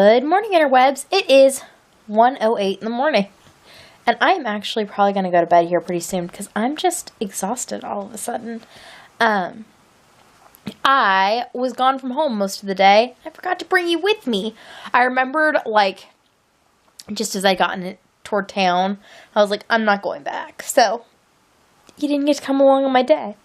Good morning, interwebs. It is 1:08 in the morning, and I am actually probably going to go to bed here pretty soon because I'm just exhausted all of a sudden. I was gone from home most of the day. I forgot to bring you with me. I remembered, just as I got toward town, I was like, I'm not going back. So, you didn't get to come along on my day.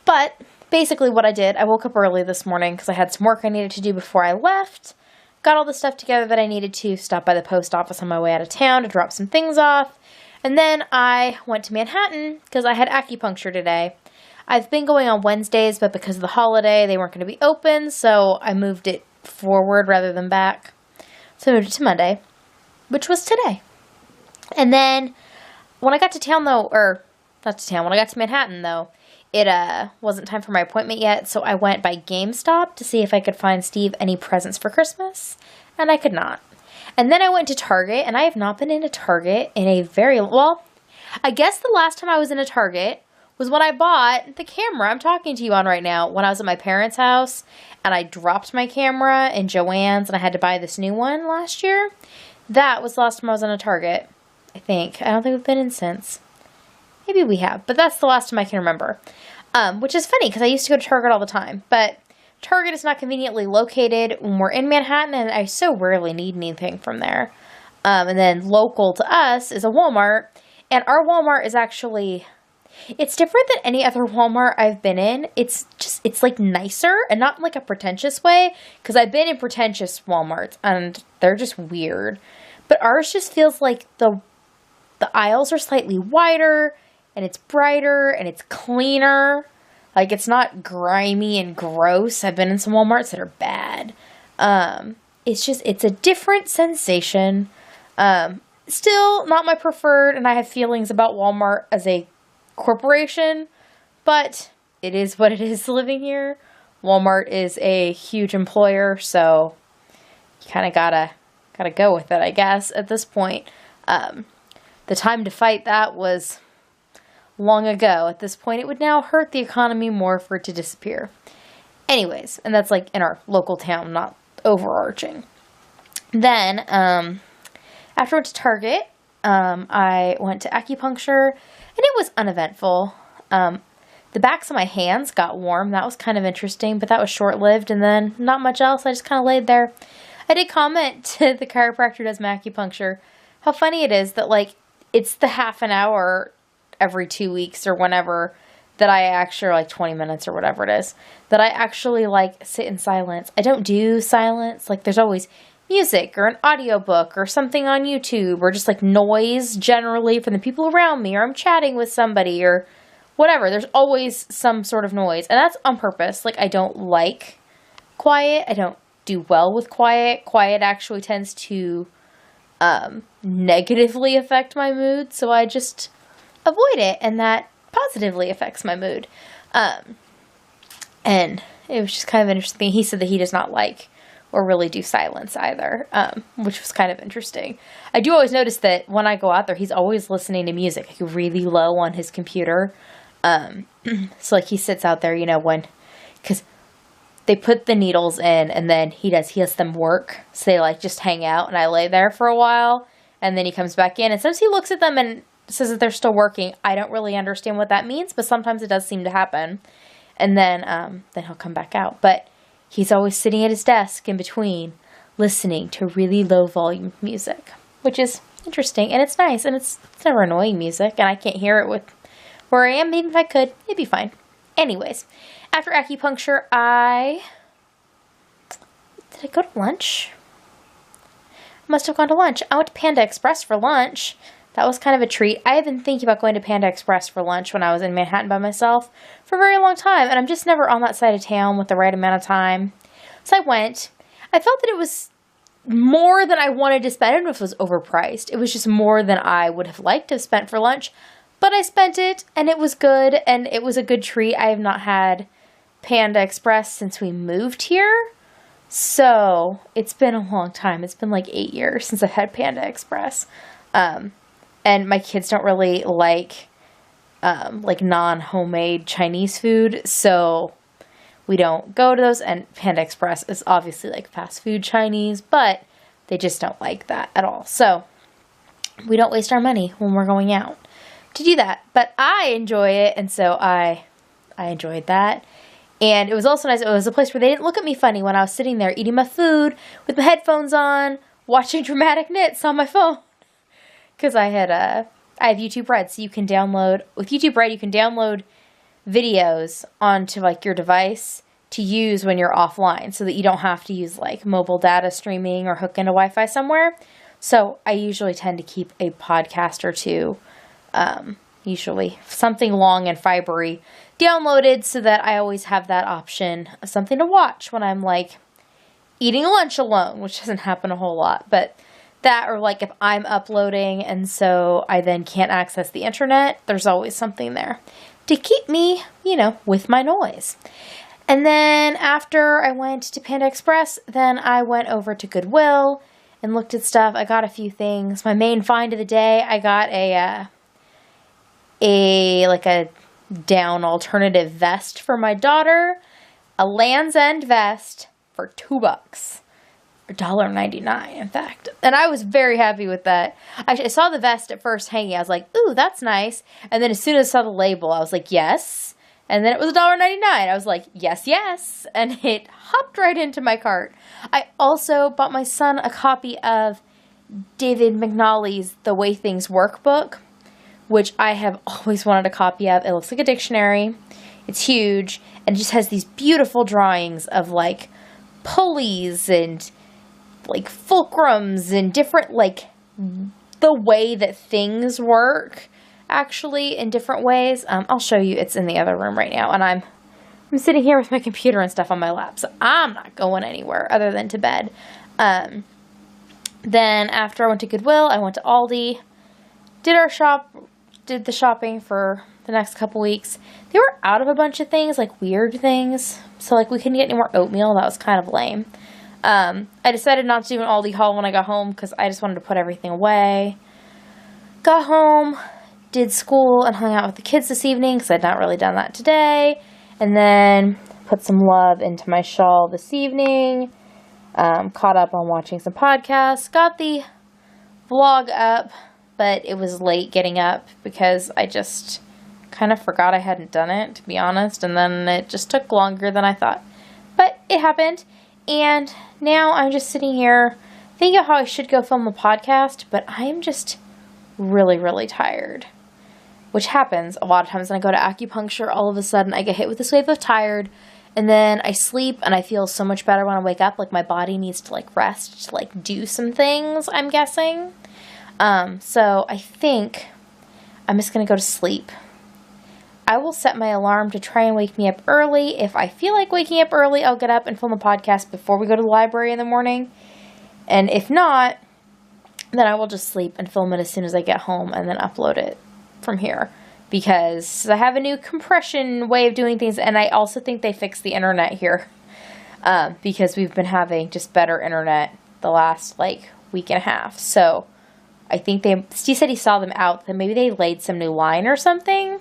But, basically what I did, I woke up early this morning because I had some work I needed to do before I left. Got all the stuff together that I needed to, stop by the post office on my way out of town to drop some things off. And then I went to Manhattan because I had acupuncture today. I've been going on Wednesdays, but because of the holiday, they weren't going to be open, so I moved it forward rather than back. So I moved it to Monday, which was today. And then when I got to town, though, when I got to Manhattan, though, it wasn't time for my appointment yet, so I went by GameStop to see if I could find Steve any presents for Christmas, and I could not. And then I went to Target, and I have not been in a Target in I guess the last time I was in a Target was when I bought the camera I'm talking to you on right now when I was at my parents' house, and I dropped my camera in Joann's, and I had to buy this new one last year. That was the last time I was in a Target, I think. I don't think we've been in since. Maybe we have, but that's the last time I can remember. Which is funny, because I used to go to Target all the time. But Target is not conveniently located when we're in Manhattan, and I so rarely need anything from there. And then local to us is a Walmart, and our Walmart is actually, it's different than any other Walmart I've been in. It's nicer, and not in like a pretentious way, because I've been in pretentious Walmarts, and they're just weird. But ours just feels like the aisles are slightly wider, and it's brighter, and it's cleaner. Like, it's not grimy and gross. I've been in some Walmarts that are bad. It's a different sensation. Still not my preferred, and I have feelings about Walmart as a corporation, but it is what it is living here. Walmart is a huge employer, so you kind of gotta go with it, I guess, at this point. The time to fight that was long ago. At this point, it would now hurt the economy more for it to disappear. Anyways, and that's like in our local town, not overarching. Then, after I went to Target, I went to acupuncture, and it was uneventful. The backs of my hands got warm. That was kind of interesting, but that was short-lived, and then not much else. I just kind of laid there. I did comment to the chiropractor who does my acupuncture how funny it is that, it's the half an hour every 2 weeks or whenever that I actually, or 20 minutes or whatever it is, that I actually, sit in silence. I don't do silence. There's always music or an audiobook or something on YouTube or just, noise generally from the people around me, or I'm chatting with somebody or whatever. There's always some sort of noise, and that's on purpose. I don't like quiet. I don't do well with quiet. Quiet actually tends to negatively affect my mood, so I just avoid it, and that positively affects my mood. And it was just kind of interesting. He said that he does not like or really do silence either, which was kind of interesting. I do always notice that when I go out there, he's always listening to music, really low on his computer. So he sits out there, because they put the needles in, and then he has them work, so they just hang out, and I lay there for a while, and then he comes back in, and sometimes he looks at them and says that they're still working. I don't really understand what that means, but sometimes it does seem to happen. And then he'll come back out. But he's always sitting at his desk in between, listening to really low volume music, which is interesting, and it's nice, and it's never annoying music, and I can't hear it with where I am. Even if I could, it'd be fine. Anyways, after acupuncture, did I go to lunch? I must have gone to lunch. I went to Panda Express for lunch. That was kind of a treat. I had been thinking about going to Panda Express for lunch when I was in Manhattan by myself for a very long time, and I'm just never on that side of town with the right amount of time. So I went. I felt that it was more than I wanted to spend. I don't know if it was overpriced. It was just more than I would have liked to have spent for lunch, but I spent it, and it was good, and it was a good treat. I have not had Panda Express since we moved here, so it's been a long time. It's been 8 years since I've had Panda Express. And my kids don't really like non-homemade Chinese food, so we don't go to those. And Panda Express is obviously fast food Chinese, but They just don't like that at all. So we don't waste our money when we're going out to do that. But I enjoy it, and so I enjoyed that. And it was also nice. It was a place where they didn't look at me funny when I was sitting there eating my food with my headphones on, watching dramatic knits on my phone. Because I have YouTube Red, so you can download, with YouTube Red, you can download videos onto like your device to use when you're offline, so that you don't have to use like mobile data streaming or hook into Wi-Fi somewhere. So I usually tend to keep a podcast or two, usually something long and fibery, downloaded, so that I always have that option of something to watch when I'm like eating lunch alone, which doesn't happen a whole lot. But that, or like if I'm uploading and so I then can't access the internet, there's always something there to keep me, with my noise. And then after I went to Panda Express, then I went over to Goodwill and looked at stuff. I got a few things. My main find of the day, I got a down alternative vest for my daughter, a Land's End vest for $2, $1.99 in fact. And I was very happy with that. I saw the vest at first hanging. I was like, ooh, that's nice. And then as soon as I saw the label, I was like, yes. And then it was $1.99. I was like, yes, yes. And it hopped right into my cart. I also bought my son a copy of David McNally's The Way Things Work book, which I have always wanted a copy of. It looks like a dictionary. It's huge. And it just has these beautiful drawings of like pulleys and like fulcrums and different, like, the way that things work, actually, in different ways. I'll show you. It's in the other room right now, and I'm sitting here with my computer and stuff on my lap, so I'm not going anywhere other than to bed. Then after I went to Goodwill, I went to Aldi, did the shopping for the next couple weeks. They were out of a bunch of things, like weird things, so like we couldn't get any more oatmeal. That was kind of lame. I decided not to do an Aldi haul when I got home because I just wanted to put everything away. Got home, did school, and hung out with the kids this evening because I'd not really done that today. And then put some love into my shawl this evening. Caught up on watching some podcasts. Got the vlog up, but it was late getting up because I just kind of forgot I hadn't done it, to be honest. And then it just took longer than I thought. But it happened. And now I'm just sitting here thinking of how I should go film a podcast, but I'm just really, really tired. Which happens a lot of times when I go to acupuncture. All of a sudden I get hit with this wave of tired, and then I sleep and I feel so much better when I wake up. Like my body needs to like rest to like do some things, I'm guessing. So I think I'm just going to go to sleep. I will set my alarm to try and wake me up early. If I feel like waking up early, I'll get up and film a podcast before we go to the library in the morning. And if not, then I will just sleep and film it as soon as I get home and then upload it from here. Because I have a new compression way of doing things, and I also think they fixed the internet here. Because we've been having just better internet the last, like, week and a half. So I think Steve said he saw them out, that maybe they laid some new line or something.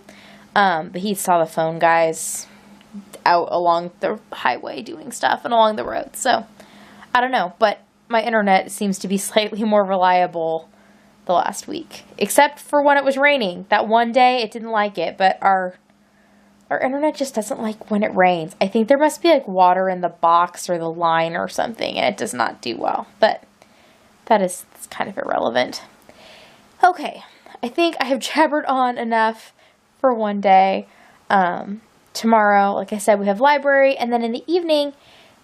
But he saw the phone guys out along the highway doing stuff and along the road. So, I don't know. But my internet seems to be slightly more reliable the last week. Except for when it was raining. That one day, it didn't like it. But our internet just doesn't like when it rains. I think there must be like water in the box or the line or something. And it does not do well. But it's kind of irrelevant. Okay. I think I have jabbered on enough for one day. Tomorrow, like I said, we have library, and then in the evening,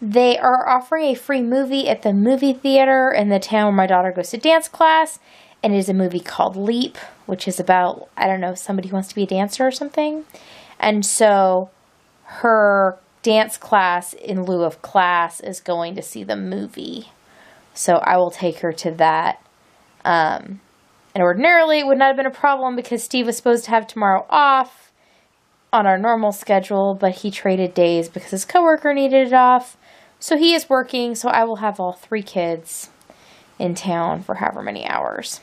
they are offering a free movie at the movie theater in the town where my daughter goes to dance class, and it is a movie called Leap, which is about, I don't know, somebody who wants to be a dancer or something, and so her dance class, in lieu of class, is going to see the movie, so I will take her to that. And ordinarily, it would not have been a problem because Steve was supposed to have tomorrow off on our normal schedule, but he traded days because his coworker needed it off. So he is working, so I will have all 3 kids in town for however many hours.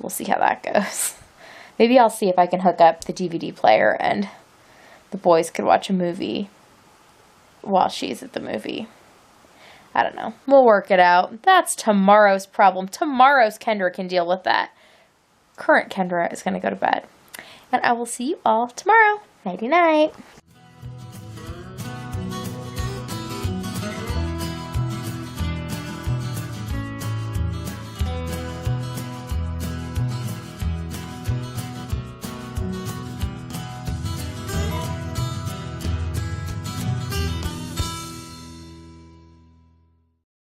We'll see how that goes. Maybe I'll see if I can hook up the DVD player and the boys could watch a movie while she's at the movie. I don't know. We'll work it out. That's tomorrow's problem. Tomorrow's Kendra can deal with that. Current Kendra is going to go to bed. And I will see you all tomorrow. Nighty night.